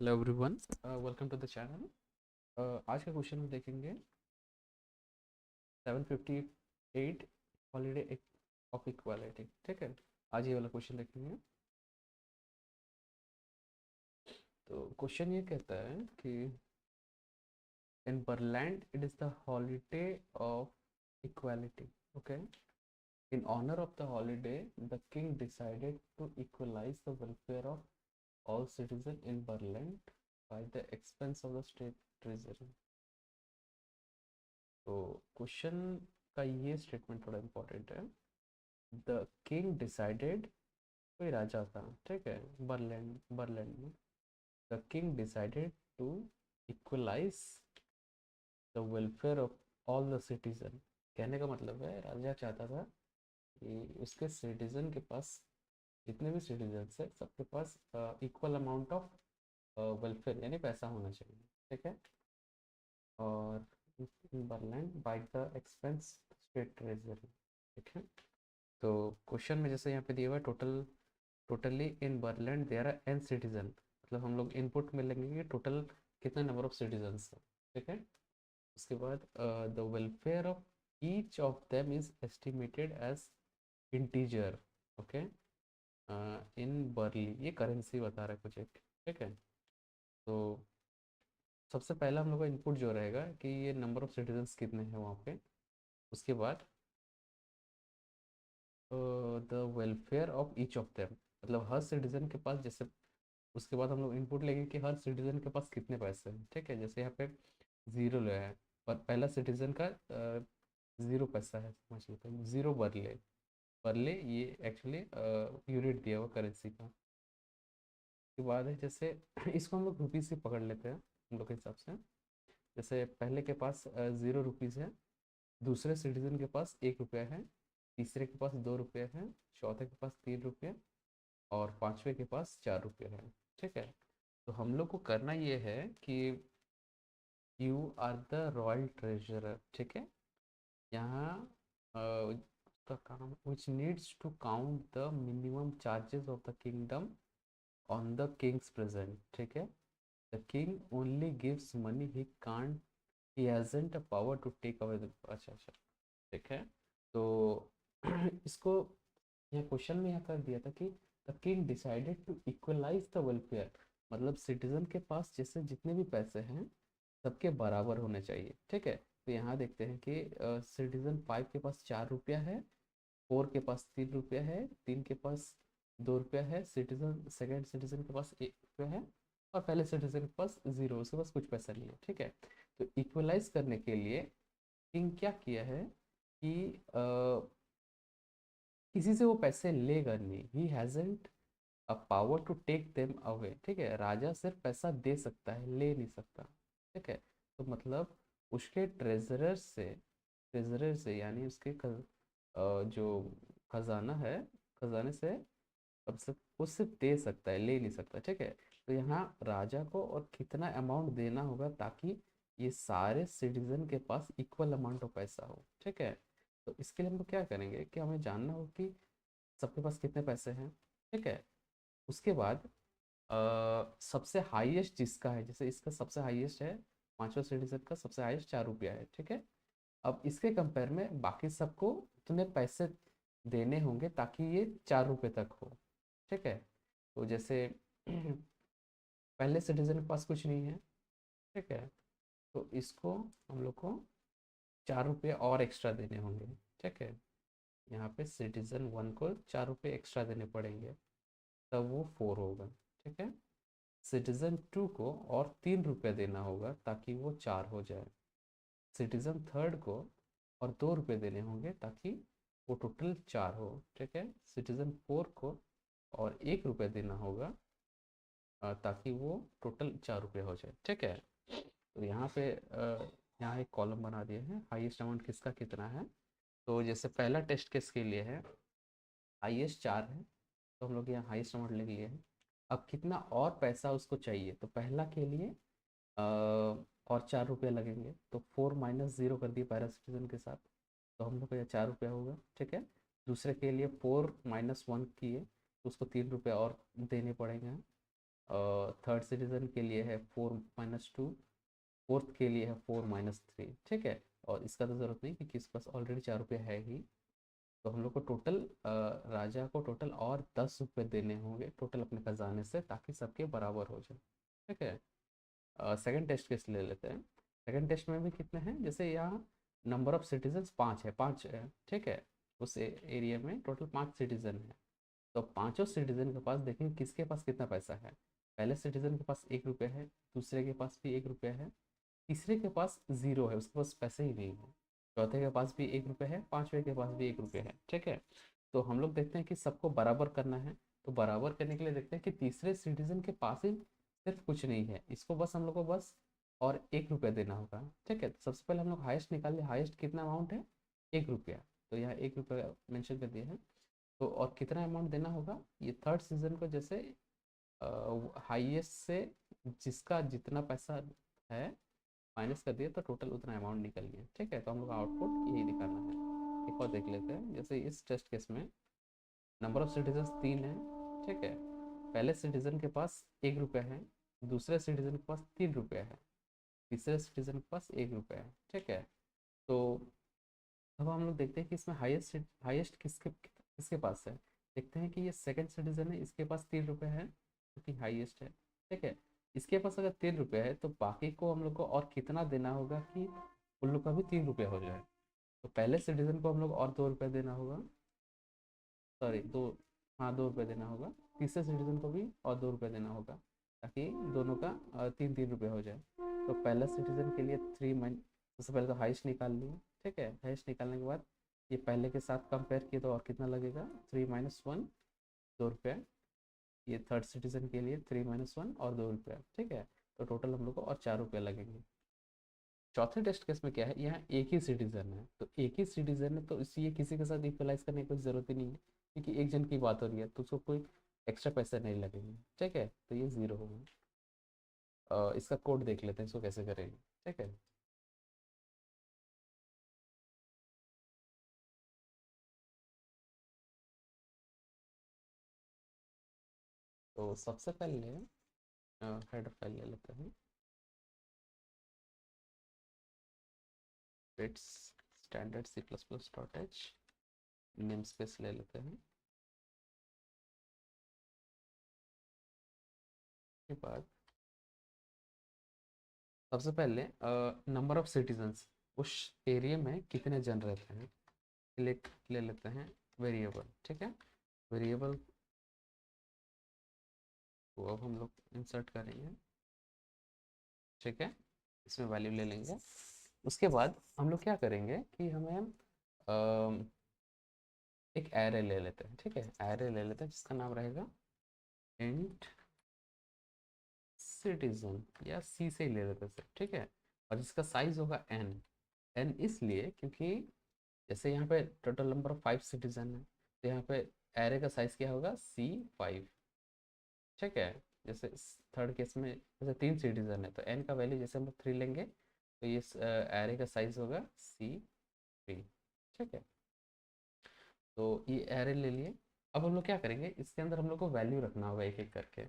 Hello everyone, welcome to the channel. आज का question हम देखेंगे 758 हॉलीडे ऑफ इक्वालिटी। ठीक है, आज ये वाला क्वेश्चन देखेंगे। तो क्वेश्चन ये कहता है कि in Burland it is the holiday of equality. Okay, in honour of the holiday the king decided to equalise the welfare of all citizen in Burland by the expense of the state treasury. तो question का ये statement थोड़ा important है। The king decided, कोई राजा था, ठीक है, Berland Berland में। The king decided to equalise the welfare of all the citizen. कहने का मतलब है राजा चाहता था कि उसके सिटीजन के पास, जितने भी सिटीजन है सबके पास इक्वल अमाउंट ऑफ वेलफेयर यानी पैसा होना चाहिए। ठीक है, और Burland by the expense state treasury. ठीक है, तो क्वेश्चन में जैसे यहाँ पे दिया हुआ है totally in Burland there are n citizen, मतलब हम लोग इनपुट में लेंगे कि टोटल कितना नंबर ऑफ सिटीजन्स है। ठीक है, उसके बाद the welfare of each of them is estimated as integer. Okay, in burles, ये करेंसी बता रहा है कुछ एक। ठीक है, तो सबसे पहला हम लोग का इनपुट जो रहेगा कि ये नंबर ऑफ सिटीजन्स कितने हैं वहाँ पे। उसके बाद the welfare of each of them, मतलब हर सिटीजन के पास, जैसे उसके बाद हम लोग इनपुट लेंगे कि हर सिटीजन के पास कितने पैसे हैं। ठीक है, जैसे यहाँ पे ज़ीरो लिया है, पर पहला सिटीजन का ज़ीरो पैसा है, समझ लेते हैं ज़ीरो बरले। बरले ये एक्चुअली यूनिट दिया हुआ करेंसी का। उसके बाद है जैसे इसको हम लोग रुपीज़ से पकड़ लेते हैं हम लोग के हिसाब से। जैसे पहले के पास ज़ीरो रुपीज़ है, दूसरे सिटीजन के पास 1 रुपया है, तीसरे के पास 2 रुपये है, चौथे के पास 3 रुपये और पांचवे के पास 4 रुपये है। ठीक है, तो हम लोग को करना ये है कि you are the royal treasurer. ठीक है, यहाँ उसका काम which needs to count the minimum charges of the kingdom on the king's present. ठीक है, the king only gives money, he can't, he hasn't a power to take away the. अच्छा अच्छा, ठीक है, तो इसको यहाँ क्वेश्चन में यहाँ कर दिया था कि the king decided to equalise the welfare, मतलब सिटीजन के पास जैसे जितने भी पैसे हैं सबके बराबर होने चाहिए। ठीक है, तो यहाँ देखते हैं कि सिटीजन 5 के पास 4 रुपया है, 4 के पास 3 रुपया है, 3 के पास 2 रुपया है, सिटीजन सेकेंड सिटीजन के पास 1 रुपया है, और पहले सिटीजन के पास ज़ीरो, उसके पास कुछ पैसा नहीं है। ठीक है, तो इक्वलाइज करने के लिए किंग क्या किया है कि किसी से वो पैसे लेगा नहीं, he hasn't a power to take them away. ठीक है, राजा सिर्फ पैसा दे सकता है, ले नहीं सकता। ठीक है, तो मतलब उसके ट्रेजरर से यानी उसके जो खजाना है, खजाने से अब सिर्फ वो सिर्फ दे सकता है, ले नहीं सकता। ठीक है, तो यहाँ राजा को और कितना अमाउंट देना होगा ताकि ये सारे सिटीजन के पास इक्वल अमाउंट ऑफ पैसा हो। ठीक है, तो इसके लिए हम लोग क्या करेंगे कि हमें जानना हो कि सबके पास कितने पैसे हैं। ठीक है, उसके बाद सबसे हाईएस्ट जिसका है, जैसे इसका सबसे हाईएस्ट है, पांचवा सिटीजन का सबसे हाईएस्ट 4 रुपया है। ठीक है, अब इसके कंपेयर में बाकी सबको इतने पैसे देने होंगे ताकि ये 4 रुपये तक हो। ठीक है, तो जैसे पहले सिटीजन के पास कुछ नहीं है। ठीक है, तो इसको हम लोग को 4 रुपये और एक्स्ट्रा देने होंगे। ठीक है, यहाँ पे सिटीजन 1 को 4 रुपये एक्स्ट्रा देने पड़ेंगे, तब वो 4 होगा। ठीक है, सिटीजन 2 को और 3 रुपये देना होगा ताकि वो 4 हो जाए। सिटीजन थर्ड को और 2 रुपये देने होंगे ताकि वो टोटल 4 हो। ठीक है, सिटीजन 4 को और 1 रुपये देना होगा ताकि वो टोटल 4 रुपये हो जाए। ठीक है, तो यहाँ पे यहाँ एक कॉलम बना दिए हैं, हाईएस्ट अमाउंट किसका कितना है। तो जैसे पहला टेस्ट केस के लिए है हाईएस्ट 4 है, तो हम लोग यहाँ हाईएस्ट अमाउंट ले लिए हैं। अब कितना और पैसा उसको चाहिए, तो पहला के लिए और 4 रुपये लगेंगे, तो 4 - 0 कर दिए पहला सिटीजन के साथ, तो हम लोग का यह 4 रुपया होगा। ठीक है, दूसरे के लिए 4 - 1 किए, तो उसको 3 रुपये और देने पड़ेंगे। थर्ड सिटीजन के लिए है 4 - 2, फोर्थ के लिए है 4 - 3, ठीक है। और इसका तो ज़रूरत नहीं क्योंकि इसके पास ऑलरेडी 4 रुपये है ही। तो हम लोग को टोटल राजा को टोटल और 10 रुपये देने होंगे टोटल अपने खजाने से, ताकि सबके बराबर हो जाए, ठीक है। सेकंड टेस्ट केस ले लेते हैं। सेकंड टेस्ट में भी कितने हैं, जैसे यहाँ नंबर ऑफ सिटीजन्स 5 है, ठीक है। उस एरिया में टोटल 5 सिटीजन है। तो पांचों सिटीजन के पास देखें किसके पास कितना पैसा है। पहले सिटीजन के पास 1 रुपये है, दूसरे के पास भी 1 रुपये है, तीसरे के पास 0 है, उसके पास पैसे ही नहीं है, चौथे के पास भी 1 रुपये है, पांचवे के पास भी 1 रुपये है, ठीक है। तो हम लोग देखते हैं कि सबको बराबर करना है। तो बराबर करने के लिए देखते हैं कि तीसरे सिटीजन के पास ही सिर्फ कुछ नहीं है, इसको बस हम लोग को बस और 1 रुपया देना होगा, ठीक है। तो सबसे पहले हम लोग हाइस्ट निकाल लिया, हाइस्ट कितना अमाउंट है, 1 रुपया। तो यहाँ 1 रुपया मेंशन कर दिया है। तो और कितना अमाउंट देना होगा, ये थर्ड सीजन को जैसे हाईएस्ट से जिसका जितना पैसा है माइनस कर दिया तो टोटल उतना अमाउंट निकल गया, ठीक है। तो हम लोग का आउटपुट यही दिखाना है। एक और देख लेते हैं, जैसे इस टेस्ट केस में नंबर ऑफ सिटीजन 3 है, ठीक है। पहले सिटीजन के पास 1 रुपया है, दूसरे सिटीजन के पास 3 रुपया है, तीसरे सिटीजन के पास 1 रुपया है, ठीक है। तो अब हम लोग देखते हैं कि इसमें हाईएस्ट हाईएस्ट किसके किसके पास है। देखते हैं कि ये सेकंड सिटीजन है, इसके पास 3 रुपये है क्योंकि हाईएस्ट है, ठीक है। इसके पास अगर 3 रुपये है तो बाकी को हम लोग को और कितना देना होगा कि उन लोग का भी 3 रुपया हो जाए। तो पहले सिटीजन को हम लोग और 2 रुपये देना होगा, सॉरी दो, हाँ 2 रुपये देना होगा। तीसरे सिटीजन को भी और 2 रुपये देना होगा, ताकि दोनों का 3 3 रुपये हो जाए। तो पहला सिटीजन के लिए सबसे पहले तो हाइस्ट निकाल लिए, ठीक है। हाइस्ट निकालने के बाद ये पहले के साथ कंपेयर किए तो और कितना लगेगा, 3 - 1, 2 रुपये। ये थर्ड सिटीजन के लिए 3 - 1 और 2 रुपया, ठीक है। तो टोटल हम लोग को और 4 रुपये लगेंगे। चौथे टेस्ट केस में क्या है, यहाँ एक ही सिटीजन है, तो एक ही सिटीजन है तो इसलिए किसी के साथ इक्वलाइज करने की कोई ज़रूरत ही नहीं है, क्योंकि एक जन की बात हो रही है तो उसको कोई एक्स्ट्रा पैसे नहीं लगेंगे, ठीक है। तो ये 0 होगा। इसका कोड देख लेते हैं इसको कैसे करेंगे, ठीक है। तो सबसे पहले हेडर फाइल ले लेते हैं, bits standard C++.h, name space ले लेते हैं। के बाद सबसे पहले नंबर ऑफ सिटीजन्स, उस एरिया में कितने जन रहते हैं, ले लेते हैं वेरिएबल, ठीक है। वेरिएबल को अब हम लोग इंसर्ट करेंगे, ठीक है। इसमें वैल्यू ले लेंगे। उसके बाद हम लोग क्या करेंगे कि हमें एक एरे ले लेते हैं, ठीक है। एरे ले लेते हैं जिसका नाम रहेगा इंट सिटीजन, या सी से ही ले लेते हैं, ठीक है। और जिसका साइज होगा एन। एन इसलिए क्योंकि जैसे यहाँ पे टोटल नंबर ऑफ 5 सिटीजन है, तो यहाँ पे एरे का साइज क्या होगा, C5, ठीक है। जैसे थर्ड केस में जैसे 3 सिटीजन है तो एन का वैल्यू जैसे हम लोग 3 लेंगे तो ये एरे का साइज होगा C3, ठीक है। तो ये एरे ले लिए। अब हम लोग क्या करेंगे, इसके अंदर हम लोग को वैल्यू रखना होगा एक एक करके।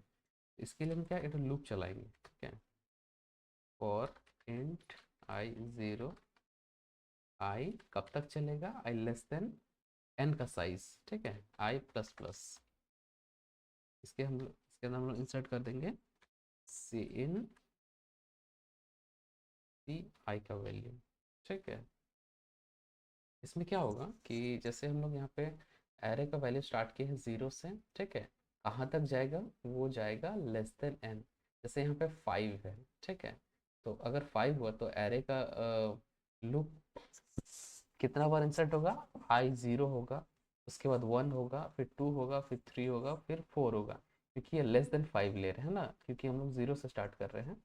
इसके लिए हम क्या एक लूप चलाएंगे, ठीक है। फॉर इंट I0, आई कब तक चलेगा, आई लेस देन एन का साइज, ठीक है, I++। इसके अंदर हम लोग इंसर्ट कर देंगे सी इन सी आई का वैल्यू, ठीक है। इसमें क्या होगा कि जैसे हम लोग यहाँ पे एरे का वैल्यू स्टार्ट किए हैं 0 से, ठीक है। कहाँ तक जाएगा, वो जाएगा लेस देन एन। जैसे यहाँ पे 5 है, ठीक है। तो अगर 5 हुआ तो एरे का लूप कितना बार इंसर्ट होगा, I0 होगा, उसके बाद 1 होगा, फिर 2 होगा, फिर 3 होगा, फिर 4 होगा। क्योंकि ये लेस देन 5 ले रहे हैं ना, क्योंकि हम लोग 0 से स्टार्ट कर रहे हैं।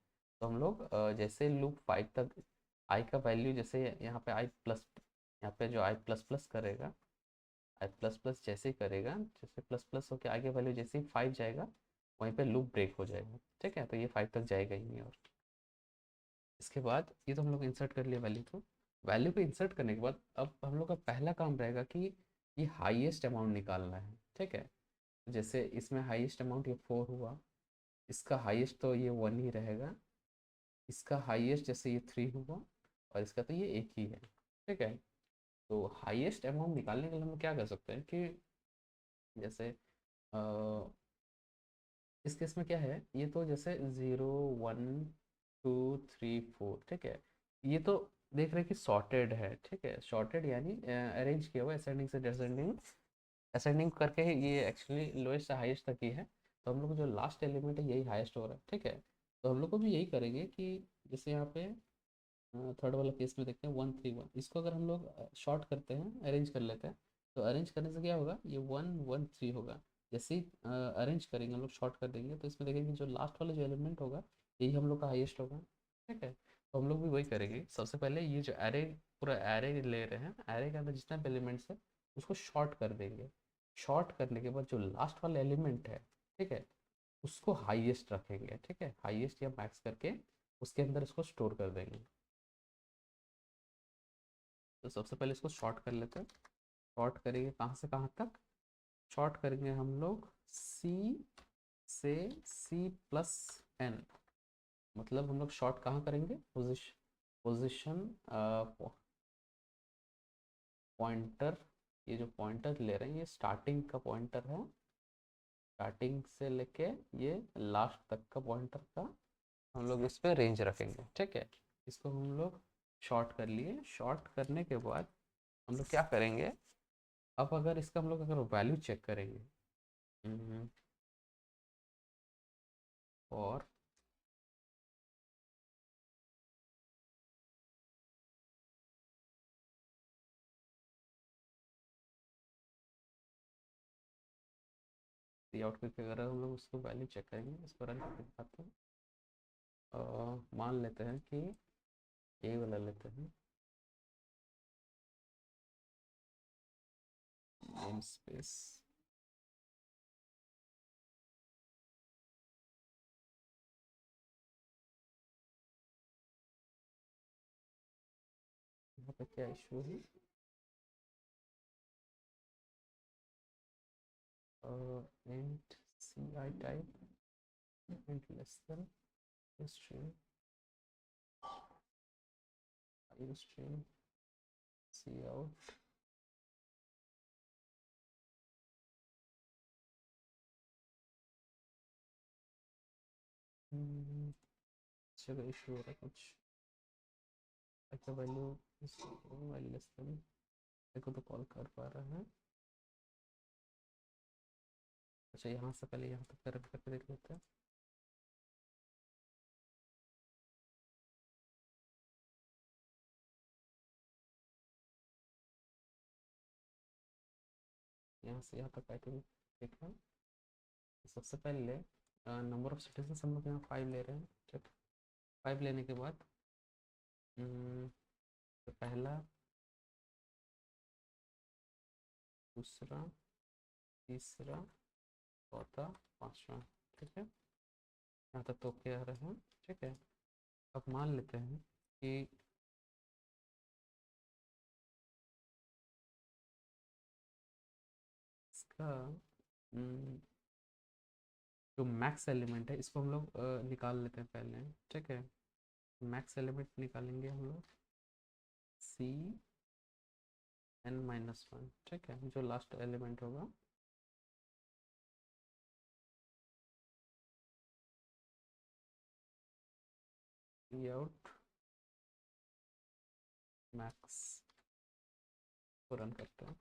तो हम लोग जैसे लूप 5 तक आई का वैल्यू, जैसे यहाँ पे आई प्लस, यहाँ पे जो I++ करेगा, I++ जैसे ही करेगा, जैसे प्लस प्लस होकर आगे वैल्यू जैसे ही 5 जाएगा वहीं पे लूप ब्रेक हो जाएगा, ठीक है। तो ये 5 तक जाएगा ही नहीं। और इसके बाद ये तो हम लोग इंसर्ट कर लिए वैल्यू को। वैल्यू को इंसर्ट करने के बाद अब हम लोग का पहला काम रहेगा कि ये हाईएस्ट अमाउंट निकालना है, ठीक है। जैसे इसमें हाईएस्ट अमाउंट ये 4 हुआ, इसका हाईएस्ट तो ये 1 ही रहेगा, इसका हाईएस्ट जैसे ये 3 हुआ, और इसका तो ये एक ही है। ठीक है, तो हाईएस्ट अमाउंट निकालने के लिए हम क्या कर सकते हैं कि जैसे इस केस में क्या है, ये तो जैसे 0 1 2 3 4, ठीक है, ये तो देख रहे हैं कि सॉर्टेड है। ठीक है, सॉर्टेड यानी अरेंज किया हुआ असेंडिंग से डिसेंडिंग, असेंडिंग करके ये एक्चुअली लोएस्ट से हाईएस्ट तक ही है। तो हम लोग जो लास्ट एलिमेंट है यही हाईएस्ट हो रहा है। ठीक है, तो हम लोग को भी यही करेंगे कि जैसे यहाँ पे थर्ड वाला केस में देखते हैं 1 3 1, इसको अगर हम लोग शॉर्ट करते हैं, अरेंज कर लेते हैं, तो अरेंज करने से क्या होगा, ये 1 1 3 होगा। जैसे ही अरेंज करेंगे हम लोग, शॉर्ट कर देंगे, तो इसमें देखेंगे जो लास्ट वाला जो एलिमेंट होगा यही हम लोग का हाईएस्ट होगा। ठीक है, तो हम लोग भी वही करेंगे। सबसे पहले ये जो एरे, पूरा एरे ले रहे हैं, एरे के अंदर जितना भी एलिमेंट्स है उसको शॉर्ट कर देंगे। शॉर्ट करने के बाद जो लास्ट वाला एलिमेंट है, ठीक है, उसको हाईएस्ट रखेंगे। ठीक है, हाईएस्ट या मैक्स करके उसके अंदर इसको स्टोर कर देंगे। तो सबसे पहले इसको शॉर्ट कर लेते हैं। शॉर्ट करेंगे कहाँ से कहाँ तक, शॉर्ट करेंगे हम लोग सी से C+n, मतलब हम लोग शॉर्ट कहाँ करेंगे, पोजिशन पॉइंटर, ये जो पॉइंटर ले रहे हैं ये स्टार्टिंग का पॉइंटर है, स्टार्टिंग से लेके ये लास्ट तक का पॉइंटर का हम लोग इस पे रेंज रखेंगे। ठीक है, इसको हम लोग शॉर्ट कर लिए। शॉर्ट करने के बाद हम लोग क्या करेंगे, अब अगर इसका हम लोग अगर वैल्यू चेक करेंगे, और आउट करके अगर हम लोग उसको वैल्यू चेक करेंगे, इसको रन करके दिखाते हैं। मान लेते हैं कि ये वाला लेते हैं, नेम स्पेस, यहाँ पे क्या इशू है, int ci type, int less than string, string cout, जगह इशू हो रहा है कुछ। अच्छा, वैल्यू वैल्यू लेस देन, देखो तो कॉल कर पा रहा है। अच्छा, यहाँ से पहले यहाँ तक रन करके देख लेते हैं। यहाँ से यहाँ तक आई थिंक देखा। सबसे पहले नंबर ऑफ सिटीजन हम लोग यहाँ 5 ले रहे हैं। ठीक, 5 लेने के बाद तो पहला, दूसरा, तीसरा, चौथा, पांचवा। ठीक है, यहाँ तक तो क्या रहे हैं। ठीक है, अब मान लेते हैं कि इसका जो मैक्स एलिमेंट है इसको हम लोग निकाल लेते हैं पहले। ठीक है, मैक्स एलिमेंट निकालेंगे हम लोग Cn-1। ठीक है, जो लास्ट एलिमेंट होगा, आउट मैक्स को रन करते हैं।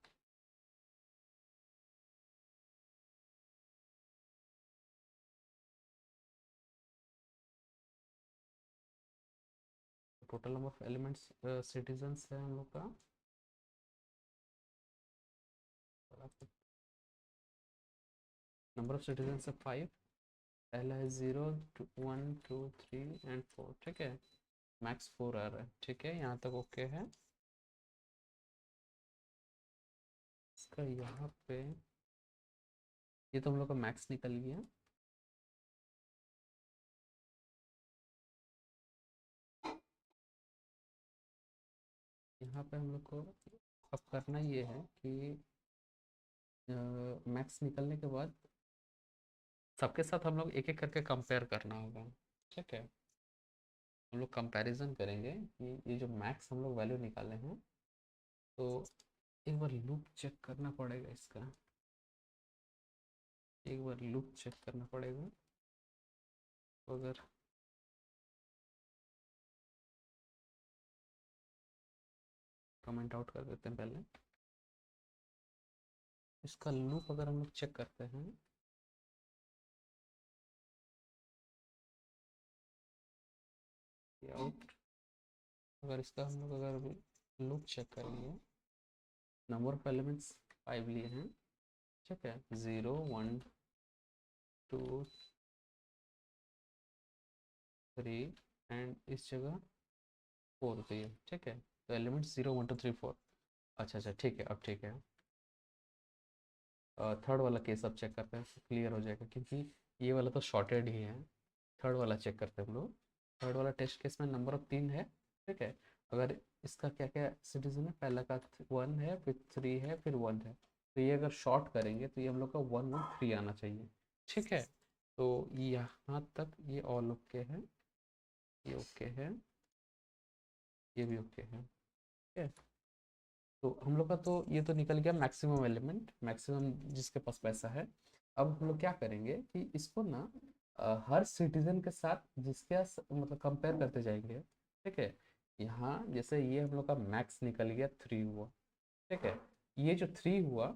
Total number of elements citizens है हम लोग का, नंबर ऑफ सिटीजन्स है 5। पहला है 0 1 2 3 एंड 4। ठीक है, मैक्स 4 आ रहा है। ठीक है, यहाँ तक ओके है। इसका यहाँ पे ये तो हम लोग का मैक्स निकल गया। यहाँ पे हम लोग को अब करना ये है कि मैक्स निकलने के बाद सबके साथ हम लोग एक एक करके कंपेयर करना होगा। ठीक है, हम लोग कंपैरिजन करेंगे कि ये जो मैक्स हम लोग वैल्यू निकाले हैं, तो एक बार लूप चेक करना पड़ेगा इसका, एक बार लूप चेक करना पड़ेगा। तो अगर कमेंट आउट कर देते हैं पहले, इसका लूप अगर हम लोग चेक करते हैं, आउट, अगर इसका हम लोग अगर लूप चेक करेंगे, नंबर ऑफ एलिमेंट्स 5 लिए हैं। ठीक है, 0 1 2 3 एंड इस जगह 4 दिए। ठीक है, तो एलिमेंट 0 1 2 3 4। अच्छा अच्छा, ठीक है, अब ठीक है। थर्ड वाला केस अब चेक करते हैं, क्लियर हो जाएगा, क्योंकि ये वाला तो शॉर्टेड ही है। थर्ड वाला चेक करते हैं हम लोग। थर्ड वाला टेस्ट केस में नंबर ऑफ 3 है। ठीक है, अगर इसका क्या क्या सिटीजन है, पहला का 1 है, फिर 3 है, फिर 1 है, तो ये अगर शॉर्ट करेंगे तो ये हम लोग का 1 1 3 आना चाहिए। ठीक है, तो यहाँ तक ये ऑल ओके है, ये ओके है, ये भी ओके है। ठीक है, तो हम लोग का तो ये तो निकल गया मैक्सिमम एलिमेंट, मैक्सिमम जिसके पास पैसा है। अब हम लोग क्या करेंगे कि इसको ना हर सिटीजन के साथ मतलब कंपेयर करते जाएंगे। ठीक है, यहाँ जैसे ये हम लोग का मैक्स निकल गया 3 हुआ। ठीक है, ये जो 3 हुआ,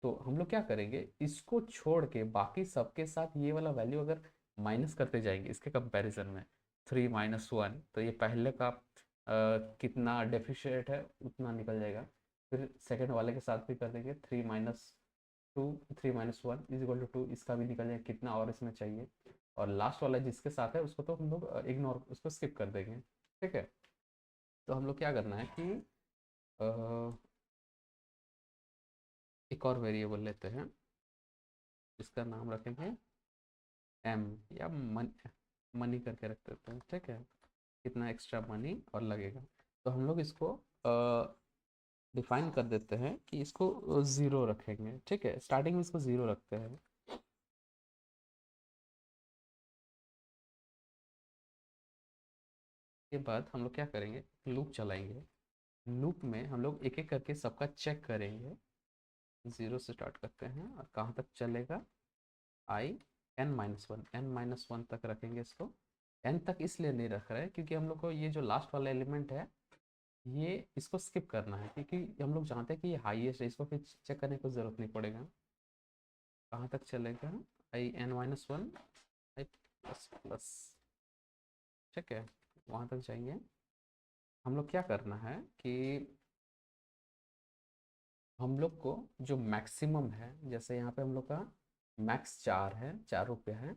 तो हम लोग क्या करेंगे, इसको छोड़ के बाकी सबके साथ ये वाला वैल्यू अगर माइनस करते जाएंगे इसके कंपैरिजन में, 3 -1, तो ये पहले का कितना डेफिशिएट है उतना निकल जाएगा। फिर सेकंड वाले के साथ भी कर देंगे, 3 - 2, 3 - 1 इज इक्वल टू 2, इसका भी निकल जाएगा कितना और इसमें चाहिए। और लास्ट वाला जिसके साथ है उसको तो हम लोग इग्नोर, उसको स्किप कर देंगे। ठीक है, तो हम लोग क्या करना है कि एक और वेरिएबल लेते हैं, इसका नाम रखेंगे एम, या मनी करके रख देते हैं। ठीक है, कितना एक्स्ट्रा मनी और लगेगा, तो हम लोग इसको डिफाइन कर देते हैं कि इसको 0 रखेंगे। ठीक है, स्टार्टिंग में इसको 0 रखते हैं। के बाद हम लोग क्या करेंगे, लूप चलाएंगे। लूप में हम लोग एक एक करके सबका चेक करेंगे। 0 से स्टार्ट करते हैं और कहाँ तक चलेगा, आई n-1, n-1 तक रखेंगे इसको। n तक इसलिए नहीं रख रहे हैं क्योंकि हम लोग को ये जो लास्ट वाला एलिमेंट है, ये इसको स्किप करना है, क्योंकि हम लोग जानते हैं कि ये हाईएस्ट है, इसको फिर चेक करने की जरूरत नहीं पड़ेगा। कहाँ तक चलेगा, i n-1, i plus plus. ठीक है, वहाँ तक जाएंगे। हम लोग क्या करना है कि हम लोग को जो मैक्सिमम है, जैसे यहाँ पे हम लोग का मैक्स 4 है, 4 रुपये है,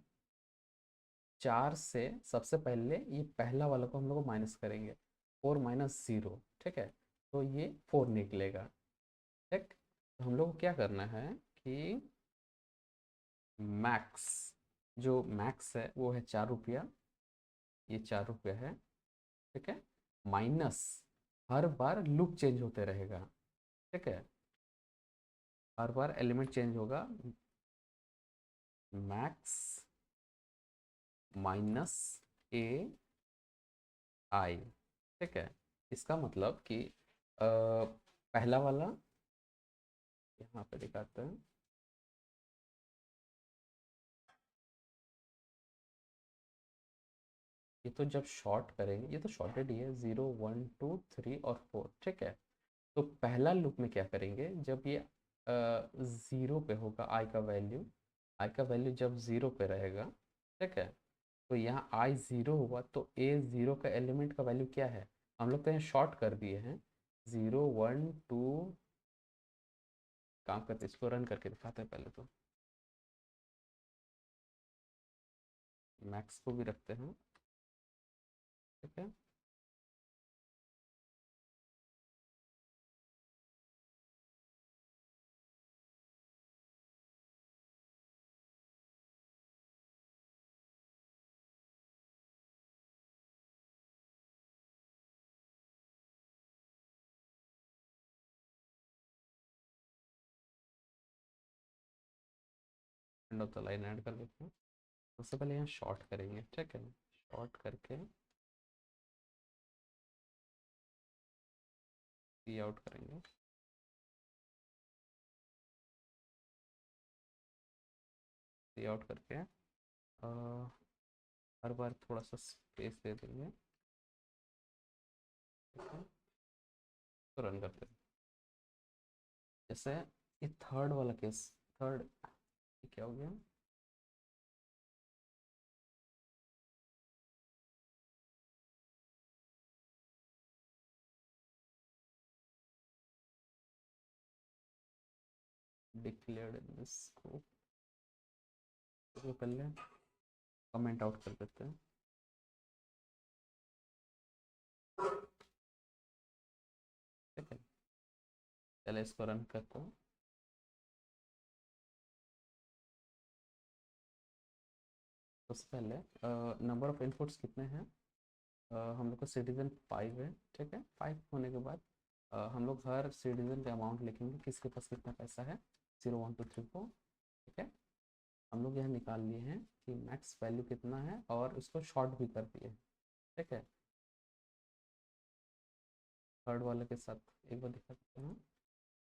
4 से सबसे पहले ये पहला वाला को हम लोग को माइनस करेंगे, 4 - 0। ठीक है, तो ये 4 निकलेगा। ठीक, तो हम लोग को क्या करना है कि मैक्स, जो मैक्स है वो है 4 रुपया, ये 4 रुपया है। ठीक है, माइनस, हर बार लूप चेंज होते रहेगा। ठीक है, हर बार एलिमेंट चेंज होगा, मैक्स माइनस ए आई। ठीक है, इसका मतलब कि पहला वाला यहाँ पे दिखाते हैं, ये तो जब शॉर्ट करेंगे, ये तो शॉर्टेड ही है, 0 1 2 3 और 4। ठीक है, तो पहला लूप में क्या करेंगे, जब ये 0 पे होगा आई का वैल्यू, आई का वैल्यू जब 0 पे रहेगा, ठीक है, तो यहाँ आई 0 हुआ, तो ए 0 का एलिमेंट का वैल्यू क्या है, हम लोग तो यहाँ शॉर्ट कर दिए हैं, 0 1 2, काम करते इसको रन करके दिखाते हैं पहले तो, मैक्स को भी रखते हैं। ठीक है, end of the line add कर देते हैं। सबसे पहले यहाँ शॉर्ट करेंगे, ठीक है, शॉर्ट करके सी आउट करेंगे। सी आउट करके हर बार थोड़ा सा स्पेस दे देंगे, ठीक है, तो रन करते हैं। जैसे ये थर्ड वाला केस, थर्ड क्या हो गया, डिक्लेयर्ड इन दिस स्कोप, तो पहले कमेंट आउट कर देते हैं, ठीक है। चले इसको रन करते हैं। सबसे पहले नंबर ऑफ इनपुट्स कितने हैं, हम लोग का सिटीजन 5 है, ठीक है। 5 होने के बाद हम लोग हर सिटीजन का अमाउंट लिखेंगे, किसके पास कितना पैसा है, 0 1 2 3 4, ठीक है। हम लोग यहाँ निकाल लिए हैं कि मैक्स वैल्यू कितना है और उसको शॉर्ट भी कर दिए, ठीक है। थर्ड वाले के साथ एक बार दिखा देते हैं।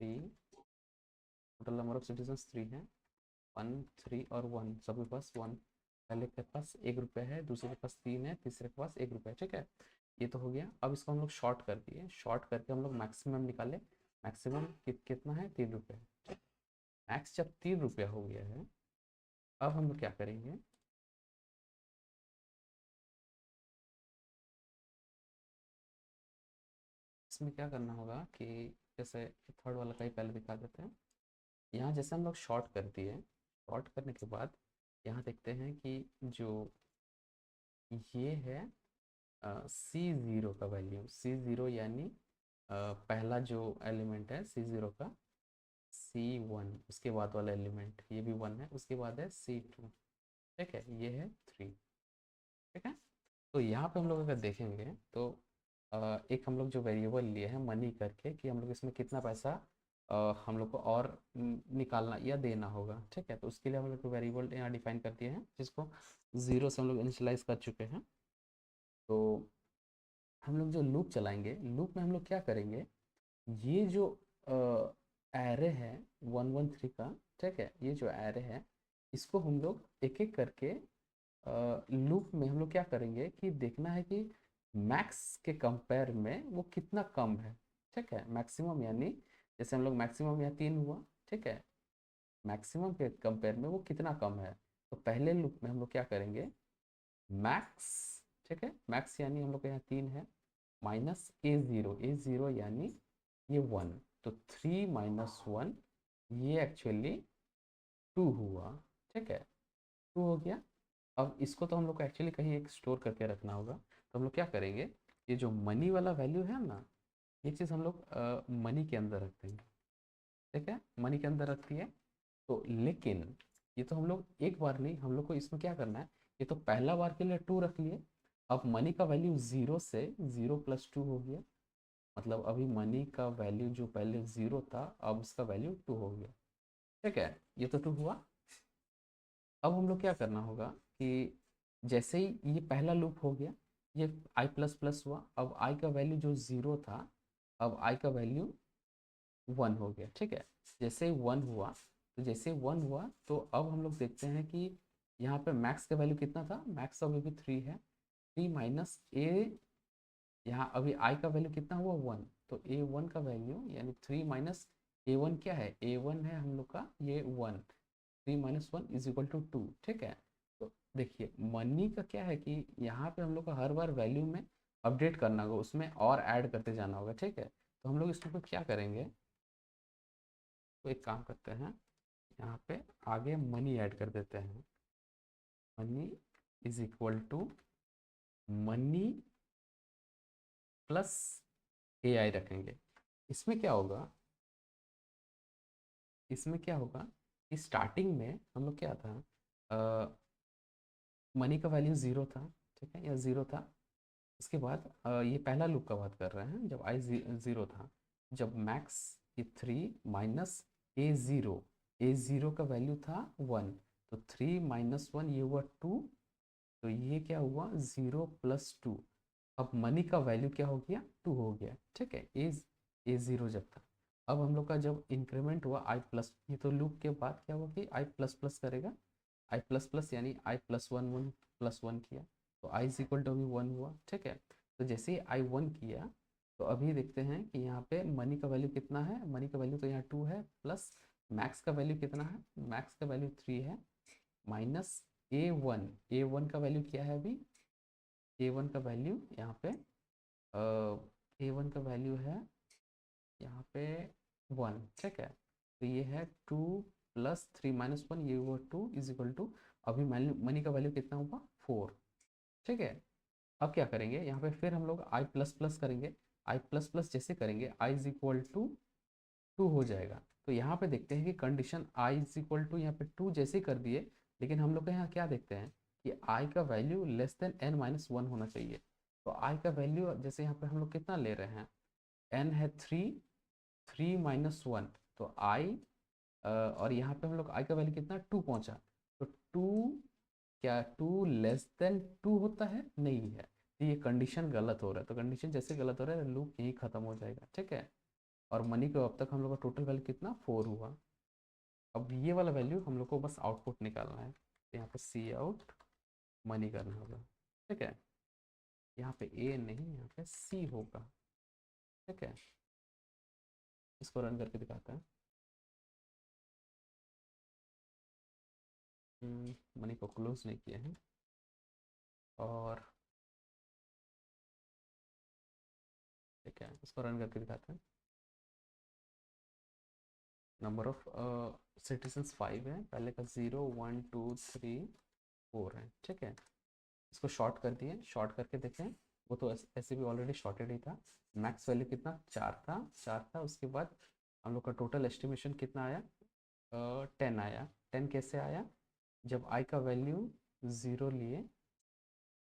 3, टोटल नंबर ऑफ सिटीजन 3 है, 1 3 और 1, सबके पास 1, पहले के पास 1 रुपये है, दूसरे के पास 3 है, तीसरे के पास 1 रुपये, ठीक है। ये तो हो गया। अब इसको हम लोग शॉर्ट कर दिए, शॉर्ट करके हम लोग मैक्सिमम निकाले, मैक्सिमम कितना है, 3 रुपये, ठीक। मैक्स जब 3 रुपया हो गया है, अब हम लोग क्या करेंगे, इसमें क्या करना होगा कि जैसे थर्ड वाला का ही पहले दिखा देते हैं। यहाँ जैसे हम लोग शॉर्ट कर दिए, शॉर्ट करने के बाद यहाँ देखते हैं कि जो ये है C0 का वैल्यू, C0 यानी पहला जो एलिमेंट है C0 का, C1, उसके बाद वाला एलिमेंट ये भी 1 है, उसके बाद है C2, ठीक है, ये है 3, ठीक है। तो यहाँ पे हम लोग अगर देखेंगे तो एक हम लोग जो वेरिएबल लिए हैं मनी करके, कि हम लोग इसमें कितना पैसा हम लोग को और निकालना या देना होगा, ठीक है। तो उसके लिए हम लोग वेरिएबल यहाँ डिफाइन कर दिए हैं, जिसको 0 से हम लोग इनिशियलाइज कर चुके हैं। तो हम लोग जो लूप चलाएंगे, लूप में हम लोग क्या करेंगे, ये जो एरे है 1 1 3 का, ठीक है, ये जो एरे है इसको हम लोग एक एक करके लूप में हम लोग क्या करेंगे कि देखना है कि मैक्स के कंपेयर में वो कितना कम है, ठीक है। मैक्सिमम यानी जैसे हम लोग मैक्सिमम यहाँ 3 हुआ, ठीक है, मैक्सिमम के कंपेयर में वो कितना कम है। तो पहले लूप में हम लोग क्या करेंगे, मैक्स, ठीक है, मैक्स यानी हम लोग के यहाँ 3 है, माइनस A0 यानी ये 1, तो 3 - 1 ये एक्चुअली 2 हुआ, ठीक है, 2 हो गया। अब इसको तो हम लोग को एक्चुअली कहीं एक स्टोर करके रखना होगा, तो हम लोग क्या करेंगे, ये जो मनी वाला वैल्यू है ना, ये चीज़ हम लोग मनी के अंदर रख देंगे, ठीक है, मनी के अंदर रखती है। तो लेकिन ये तो हम लोग एक बार नहीं, हम लोग को इसमें क्या करना है, ये तो पहला बार के लिए 2 रख लिए। अब मनी का वैल्यू 0 से 0 + 2 हो गया, मतलब अभी मनी का वैल्यू जो पहले 0 था अब उसका वैल्यू 2 हो गया, ठीक है, ये तो 2 हुआ। अब हम लोग क्या करना होगा कि जैसे ही ये पहला लूप हो गया, ये i++ हुआ, अब i का वैल्यू जो 0 था, अब i का वैल्यू 1 हो गया, ठीक है। जैसे ही 1 हुआ, तो जैसे 1 हुआ तो अब हम लोग देखते हैं कि यहाँ पे मैक्स का वैल्यू कितना था, मैक्स अभी भी 3 है, 3 माइनस ए, यहाँ अभी i का वैल्यू कितना हुआ 1, तो A1 का वैल्यू यानी 3 माइनस A1 क्या है, A1 है हम लोग का ये 1, 3 - 1 = 2, ठीक है। तो देखिए मनी का क्या है कि यहाँ पे हम लोग को हर बार वैल्यू में अपडेट करना होगा, उसमें और ऐड करते जाना होगा, ठीक है। तो हम लोग इसको क्या करेंगे, तो एक काम करते हैं, यहाँ पे आगे मनी ऐड कर देते हैं, मनी = मनी प्लस AI रखेंगे। इसमें क्या होगा, इसमें क्या होगा कि स्टार्टिंग में हम लोग क्या था, मनी का वैल्यू 0 था, ठीक है, या 0 था। उसके बाद ये पहला लूप का बात कर रहे हैं, जब i 0 था, जब मैक्स ये 3 माइनस A0, A0 का वैल्यू था 1, तो 3 माइनस 1 ये हुआ 2, तो ये क्या हुआ 0 प्लस 2। अब मनी का वैल्यू क्या हो गया 2 हो गया, ठीक है। ए ज़ीरो जब था। अब हम लोग का जब इंक्रीमेंट हुआ आई प्लस, ये तो लूप के बाद क्या हुआ कि आई प्लस प्लस करेगा, आई प्लस प्लस यानी i plus one one plus one किया, तो आई इज इक्वल टू अभी वन हुआ, ठीक है। तो जैसे ही आई वन किया, तो अभी देखते हैं कि यहाँ पे मनी का वैल्यू कितना है। मनी का वैल्यू तो यहाँ 2 है, प्लस मैक्स का वैल्यू कितना है, मैक्स का वैल्यू 3 है, माइनस ए वन का वैल्यू क्या है अभी, ए वन का वैल्यू यहाँ पे ए वन का वैल्यू है यहाँ पे 1, ठीक है। तो ये है 2 प्लस 3 माइनस 1, ये हुआ 2 इज इक्वल टू, अभी मनी का वैल्यू कितना हुआ 4, ठीक है। अब क्या करेंगे यहाँ पे, फिर हम लोग आई प्लस प्लस करेंगे। आई प्लस प्लस जैसे करेंगे आई इज इक्वल टू 2 हो जाएगा। तो यहाँ पे देखते हैं कि condition I is equal to यहाँ पे 2 जैसे कर दिए, लेकिन हम लोग के यहाँ क्या देखते हैं कि आई का value less than N minus one होना चाहिए। तो आई का वैल्यू जैसे यहाँ पे हम लोग कितना ले रहे हैं, एन है 3, 3 माइनस वन, तो आई और यहाँ पे हम लोग आई का वैल्यू कितना 2 पहुंचा, तो 2, क्या 2 लेस देन 2 होता है, नहीं है। तो ये कंडीशन गलत हो रहा है, तो कंडीशन जैसे गलत हो रहा है लूप यही खत्म हो जाएगा, ठीक है। और मनी को अब तक हम लोग का टोटल वैल्यू कितना 4 हुआ। अब ये वाला वैल्यू हम लोग को बस आउटपुट निकालना है, तो यहाँ पे सी आउट मनी करना होगा, ठीक है। यहाँ पे ए नहीं, यहाँ पे सी होगा, ठीक है। इसको रन करके दिखाते हैं। मनी को क्लोज नहीं किए हैं, और ठीक है इसको रन करके दिखाते हैं। नंबर ऑफ सिटीजन्स 5 है, पहले का 0 1 2 3 4 है, ठीक है। इसको शॉर्ट कर दिए, शॉर्ट करके देखें, वो तो ऐसे भी ऑलरेडी शॉर्टेड ही था। मैक्स वैल्यू कितना 4 था, 4 था। उसके बाद हम लोग का टोटल एस्टिमेशन कितना आया, 10 आया। 10 कैसे आया, जब आई का वैल्यू 0 लिए,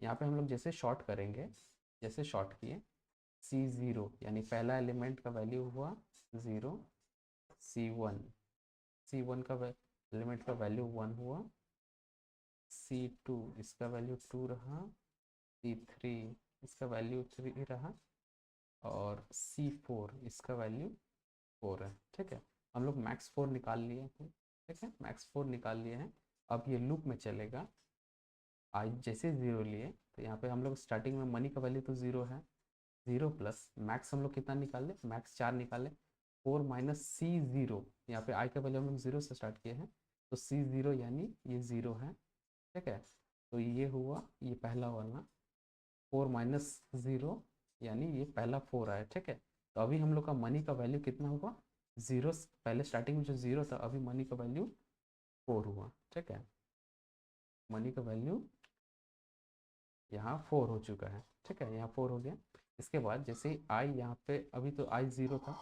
यहाँ पे हम लोग जैसे शॉर्ट करेंगे, जैसे शॉर्ट किए सी ज़ीरो, यानी पहला एलिमेंट का वैल्यू हुआ 0, C1, C1 का एलिमेंट का वैल्यू 1 हुआ, C2 इसका वैल्यू 2 रहा, C3 इसका वैल्यू 3 रहा, और C4 इसका वैल्यू 4 है, ठीक है। हम लोग मैक्स 4 निकाल लिए हैं, ठीक है, मैक्स 4 निकाल लिए हैं। अब ये लूप में चलेगा, आज जैसे 0 लिए, तो यहाँ पे हम लोग स्टार्टिंग में मनी का वैल्यू तो 0 है, 0 प्लस मैक्स हम लोग कितना निकाल ले, मैक्स 4 निकाले, 4 माइनस C0, यहाँ पे आई का वैल्यू हम लोग 0 से स्टार्ट किए हैं, तो C0 यानी ये 0 है, ठीक है। तो ये हुआ ये पहला वाला, 4 माइनस 0 यानी ये पहला 4 आया, ठीक है। तो अभी हम लोग का मनी का वैल्यू कितना हुआ 0, पहले स्टार्टिंग में जो 0 था, अभी मनी का वैल्यू 4 हुआ, ठीक है। मनी का वैल्यू यहाँ 4 हो चुका है, ठीक है, यहाँ 4 हो गया। इसके बाद जैसे ही आई यहाँ पे, अभी तो आई 0 था,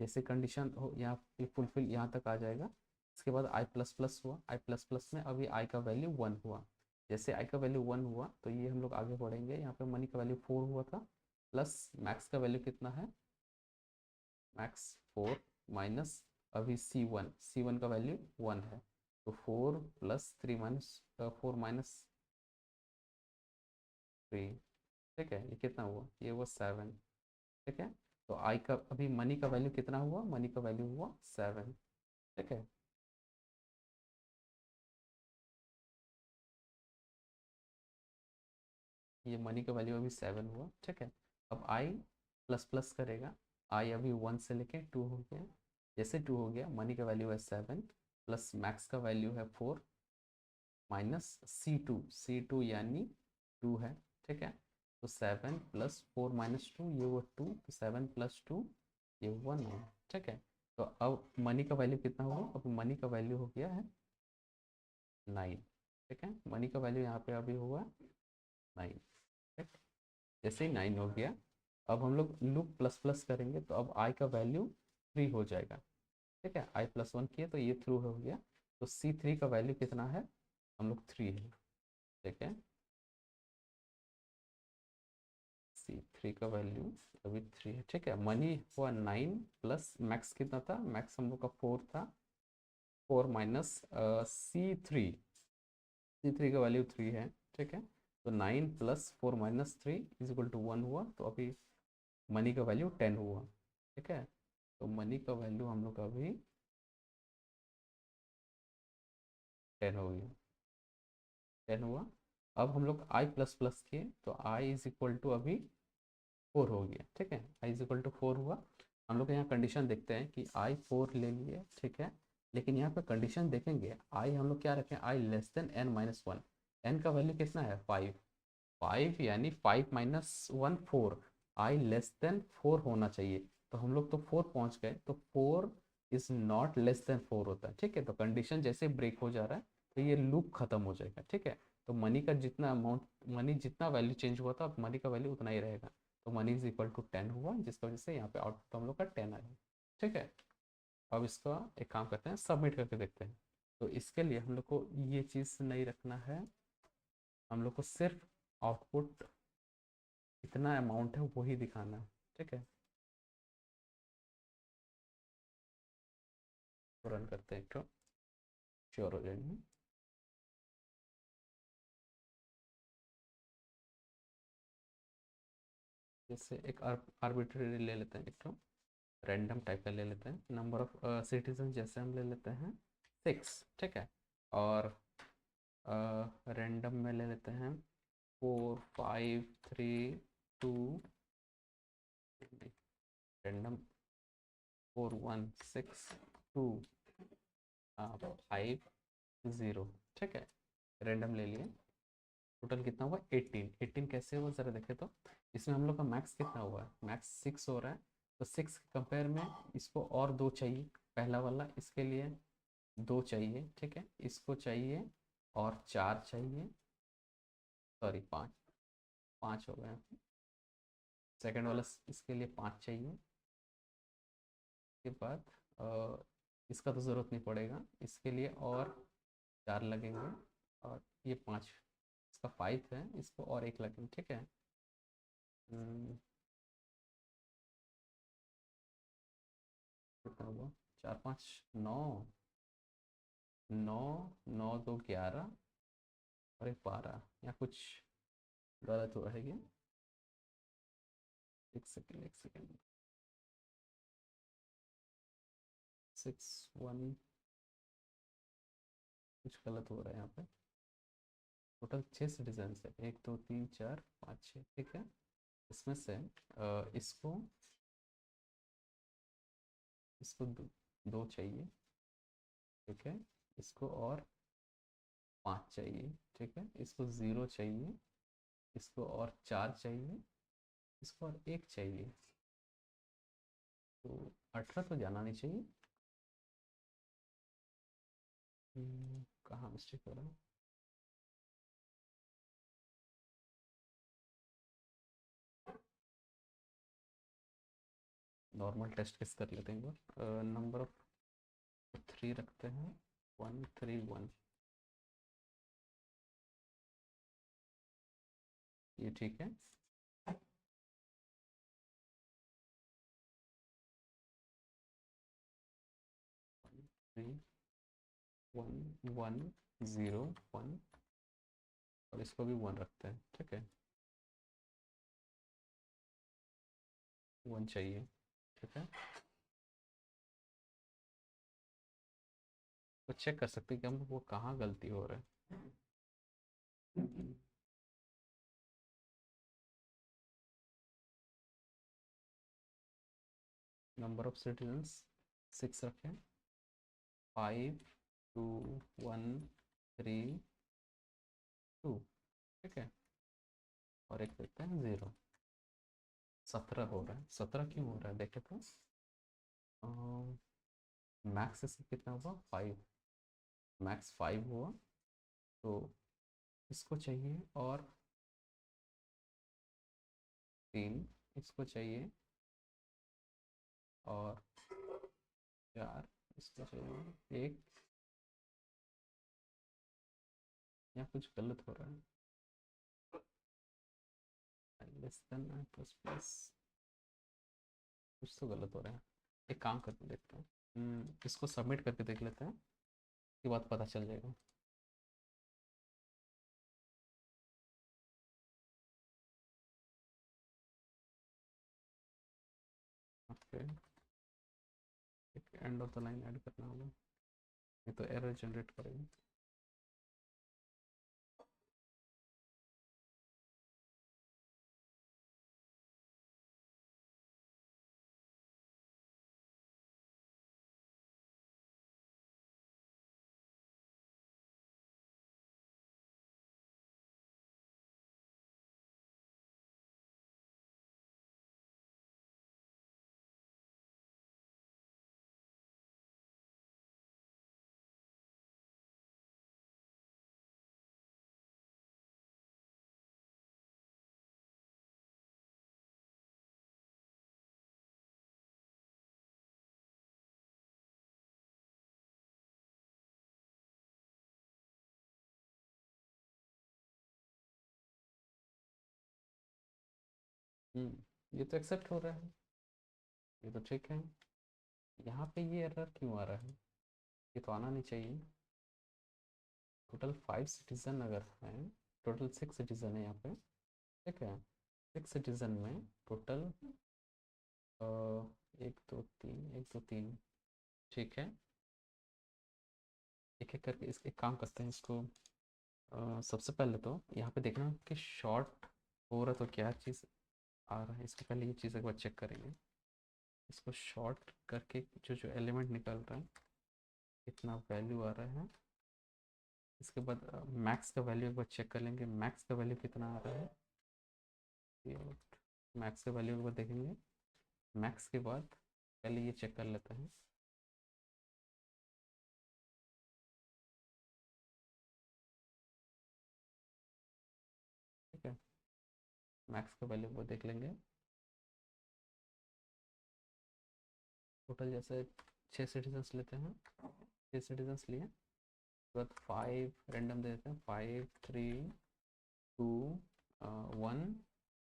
जैसे कंडीशन हो यहाँ पे फुलफिल यहाँ तक आ जाएगा। इसके बाद आई प्लस प्लस हुआ, आई प्लस प्लस में अभी आई का वैल्यू 1 हुआ। जैसे आई का वैल्यू 1 हुआ, तो ये हम लोग आगे बढ़ेंगे। यहाँ पे मनी का वैल्यू 4 हुआ था, प्लस मैक्स का वैल्यू कितना है, मैक्स 4 माइनस अभी सी वन का वैल्यू 1 है, तो 4 प्लस 3 माइनस 4 माइनस 3, ठीक है। ये कितना हुआ, ये हुआ 7, ठीक है। तो आई का अभी मनी का वैल्यू कितना हुआ, मनी का वैल्यू हुआ 7, ठीक है। ये मनी का वैल्यू अभी 7 हुआ, ठीक है। अब आई प्लस प्लस करेगा, आई अभी 1 से लेके 2 हो गया, जैसे 2 हो गया मनी का वैल्यू है 7, प्लस मैक्स का वैल्यू है 4, माइनस सी टू यानी 2 है, ठीक है। तो 7 प्लस 4 माइनस 2, ये वो 2, तो 7 प्लस 2 ये 1 है, ठीक है। तो अब मनी का वैल्यू कितना हुआ, अब मनी का वैल्यू हो गया है 9, ठीक है। मनी का वैल्यू यहाँ पे अभी हुआ 9, ठीक। जैसे ही 9 हो गया, अब हम लोग लूप प्लस प्लस करेंगे, तो अब आई का वैल्यू 3 हो जाएगा, ठीक है। आई प्लस 1 किए तो ये थ्रू हो गया, तो C3 का वैल्यू कितना है, हम लोग 3 है, ठीक है। C3 का वैल्यू अभी 3 है, ठीक है। मनी हुआ 9, प्लस मैक्स कितना था, मैक्स हम लोग का 4 था, 4 माइनस C3, C3 का वैल्यू 3 है, ठीक है। तो 9 + 4 - 3 = 1 हुआ, तो अभी मनी का वैल्यू 10 हुआ, ठीक है। तो मनी का वैल्यू हम लोग का अभी 10 हो गया, 10 हुआ। अब हम लोग आई प्लस प्लस किए, तो I = अभी 4 हो गया, ठीक है। I = 4 हुआ। हम लोग यहाँ कंडीशन देखते हैं कि I 4 ले लिए, ठीक है। लेकिन यहाँ पे कंडीशन देखेंगे, आई हम लोग क्या रखें, I n - 1। n का वैल्यू कितना है, 5। 5 यानी 5 - 1 4। I <4 होना चाहिए। तो हम लोग तो 4 पहुंच गए, तो 4 ≠ <4 होता है, ठीक है। तो कंडीशन जैसे ब्रेक हो जा रहा है, तो ये लूप खत्म हो जाएगा, ठीक है। तो मनी का जितना अमाउंट, मनी जितना वैल्यू चेंज हुआ था, मनी का वैल्यू उतना ही रहेगा। तो मनी = 10 हुआ, जिसकी वजह से यहाँ पे आउटपुट हम लोग का 10 आया, ठीक है। अब इसका एक काम करते हैं, सबमिट करके देखते हैं। तो इसके लिए हम लोग को ये चीज़ नहीं रखना है, हम लोग को सिर्फ आउटपुट कितना अमाउंट है वही दिखाना है, ठीक है। तो रन करते हैं, तो श्योर हो जाएंगे। जैसे एक आर्बिट्रेरी ले लेते हैं, एक तो रैंडम टाइप का ले लेते हैं। नंबर ऑफ सिटीजन जैसे हम ले लेते हैं 6, ठीक है। और रैंडम में ले लेते हैं 4 5 3 2, रैंडम 4 1 6 2 5 0, ठीक है। रैंडम ले लिए। टोटल कितना हुआ, 18। 18 कैसे हुआ ज़रा देखे तो। इसमें हम लोग का मैक्स कितना हुआ है, मैक्स 6 हो रहा है। तो 6 के कंपेयर में इसको और 2 चाहिए, पहला वाला इसके लिए 2 चाहिए, ठीक है। इसको चाहिए और 4 चाहिए, सॉरी 5, 5 हो गए। सेकंड वाला इसके लिए 5 चाहिए। के बाद इसका तो ज़रूरत नहीं पड़ेगा, इसके लिए और 4 लगेंगे। और ये 5, इसका 5 है, इसको और एक लगेंगे, ठीक है। हम्म, कितना हुआ, 4 5 9, 9 9 2 11 और एक 12। या कुछ गलत हो रहा है क्या, एक सेकेंड एक सेकेंड। 6 1, कुछ गलत हो रहा है यहाँ पे। टोटल 6 सिटीजन है, 1 2 3 4 5 6, ठीक है। इसमें से इसको इसको 2 चाहिए, ठीक है। इसको और 5 चाहिए, ठीक है। इसको 0 चाहिए, इसको और 4 चाहिए, इसको और 1 चाहिए। तो 18 तो जाना नहीं चाहिए। कहाँ मिस्टेक हो रहा है। नॉर्मल टेस्ट किस कर लेते हैं एक बार। नंबर ऑफ 3 रखते हैं, 1 3 1, ये ठीक है। 3 1 1 0 1, और इसको भी 1 रखते हैं, ठीक है। 1 चाहिए, ठीक है। तो चेक कर सकते हैं कि हम वो कहाँ गलती हो रहा है। नंबर ऑफ सिटीजन्स 6 रखें, 5 2 1 3 2, ठीक है। और एक देखते हैं 0। 17 हो रहा है, 17 क्यों हो रहा है देखे तो। मैक्स इसका कितना हुआ, 5। मैक्स 5 हुआ, तो इसको चाहिए और 3, इसको चाहिए और 4, इसको चाहिए 1। या कुछ गलत हो रहा है, लेस देन प्लस प्लस, कुछ तो गलत हो रहा है। एक काम करके देखते हैं, इसको सबमिट करके देख लेते हैं, उसके बाद पता चल जाएगा। पे एक end of the line add करना होगा, नहीं तो एरर जनरेट करेगा। ये तो एक्सेप्ट हो रहा है, ये तो ठीक है। यहाँ पे ये एरर क्यों आ रहा है? ये तो आना नहीं चाहिए। टोटल 5 सिटीजन अगर हैं, टोटल 6 सिटीजन है यहाँ पे, ठीक है। 6 सिटीजन में टोटल 1 2 3 1 2 3, ठीक है। एक एक करके इस एक काम करते हैं इसको। सबसे पहले तो यहाँ पे देखना कि शॉर्ट हो रहा है तो क्या चीज़ आ रहा है, इसको पहले ये चीज़ एक बार चेक करेंगे। इसको शॉर्ट करके जो जो एलिमेंट निकल रहा है कितना वैल्यू आ रहा है, इसके बाद मैक्स का वैल्यू एक बार चेक कर लेंगे, मैक्स का वैल्यू कितना आ रहा है। मैक्स का वैल्यू एक बार देखेंगे। मैक्स के बाद पहले ये चेक कर लेते हैं। ठीक है, मैक्स का वैल्यू वो देख लेंगे। टोटल जैसे 6 सिटीजन्स लेते हैं, 6 सिटीजन्स लिए, उसके बाद 5 रैंडम दे देते हैं, 5 3 2 1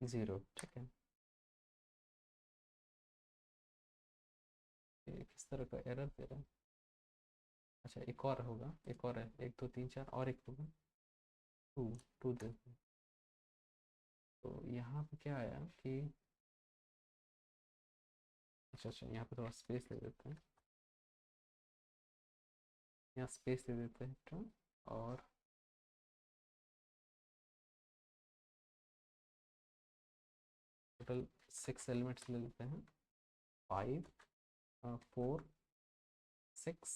0, ठीक है। ये किस तरह का एरर दे रहा है? अच्छा एक और होगा, एक और है, 1 2 3 4 और एक होगा, टू टू देते हैं। तो यहाँ पे क्या आया कि अच्छा अच्छा, यहाँ पे थोड़ा स्पेस दे देते हैं, यहाँ स्पेस दे देते हैं तो, और टोटल 6 एलिमेंट्स ले लेते हैं, 5 4 6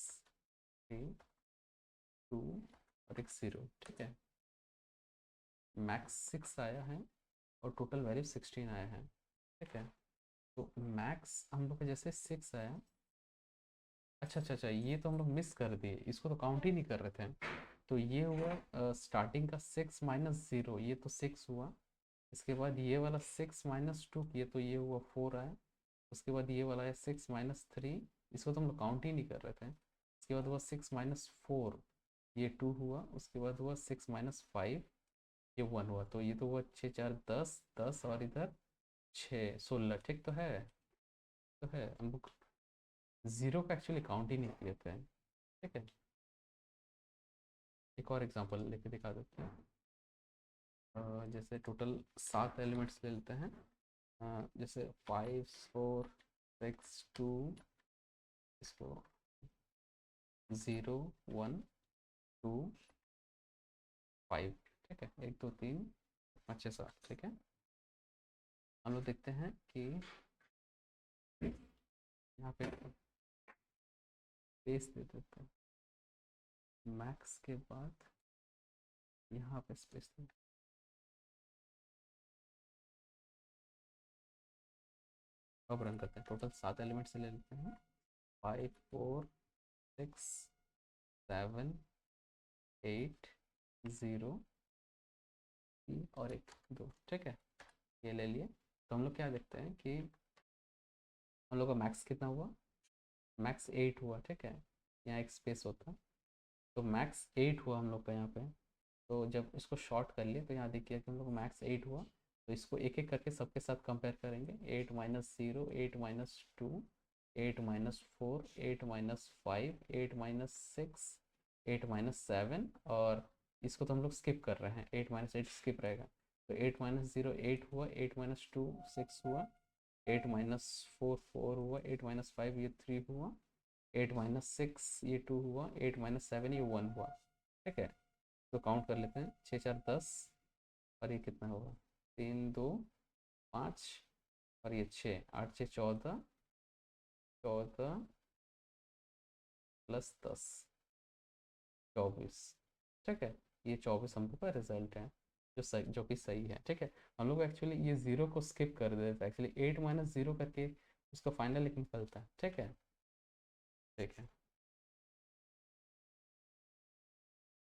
3 2 और एक 0, ठीक है। मैक्स 6 आया है और टोटल वैल्यू 16 आया है, ठीक है। तो मैक्स हम लोग का जैसे 6 आया, अच्छा अच्छा अच्छा, ये तो हम लोग मिस कर दिए, इसको तो काउंट ही नहीं कर रहे थे। तो ये हुआ स्टार्टिंग का 6 - 0, ये तो 6 हुआ। इसके बाद ये वाला 6 - 2 किए तो ये हुआ 4 आया। उसके बाद ये वाला है 6 - 3, इसको तो हम लोग काउंट ही नहीं कर रहे थे। उसके बाद हुआ 6 - 4, ये 2 हुआ। उसके बाद हुआ 6 - 5, ये 1 हुआ। तो ये तो हुआ 6 4 10 10 और इधर 6 16, ठीक तो है। तो है, हम लोग जीरो का एक्चुअली काउंट ही नहीं किए थे, ठीक है। एक और एग्जांपल लेके दिखा देते हैं। जैसे टोटल 7 एलिमेंट्स ले लेते हैं, जैसे 5 4 6 2, इसको 0 1 2 5, ठीक है। 1 2 3 5 6 7, ठीक है। हम लोग देखते हैं कि यहाँ पे स्पेस दे देते हैं, मैक्स के बाद यहाँ पे स्पेस दे। अब रन करते हैं, टोटल 7 एलिमेंट्स ले लेते हैं, 5 4 6 7 8 0 और एक 2, ठीक है। ये ले लिए। तो हम लोग क्या देखते हैं कि हम लोग का मैक्स कितना हुआ, मैक्स 8 हुआ, ठीक है। यहाँ एक स्पेस होता, तो मैक्स 8 हुआ हम लोग का यहाँ पे। तो जब इसको शॉर्ट कर लिए तो यहाँ देखिए कि हम लोग मैक्स 8 हुआ। तो इसको एक एक करके सबके साथ कंपेयर करेंगे, 8 - 0 8 - 2 8 - 4 8 - 5 8 - 6 8 - 7, और इसको तो हम लोग स्किप कर रहे हैं, 8 - 8 स्किप रहेगा। तो 8 - 0 8 हुआ, 8 - 2 6 हुआ, 8 - 4 4 हुआ, 8 - 5 ये 3 हुआ, 8 - 6 ये 2 हुआ, 8 - 7 ये 1 हुआ। ठीक है, तो काउंट कर लेते हैं, 6 4 10, और ये कितना होगा, 3 2 5, और ये 6, 8 6 14, 14 + 10 24। ठीक है, ये 24 हम लोग का रिजल्ट है, जो कि सही है। ठीक है, हम लोग एक्चुअली ये ज़ीरो को स्किप कर देते हैं, एक्चुअली 8 - 0 करके उसका फाइनल निकलता है। ठीक है, ठीक है।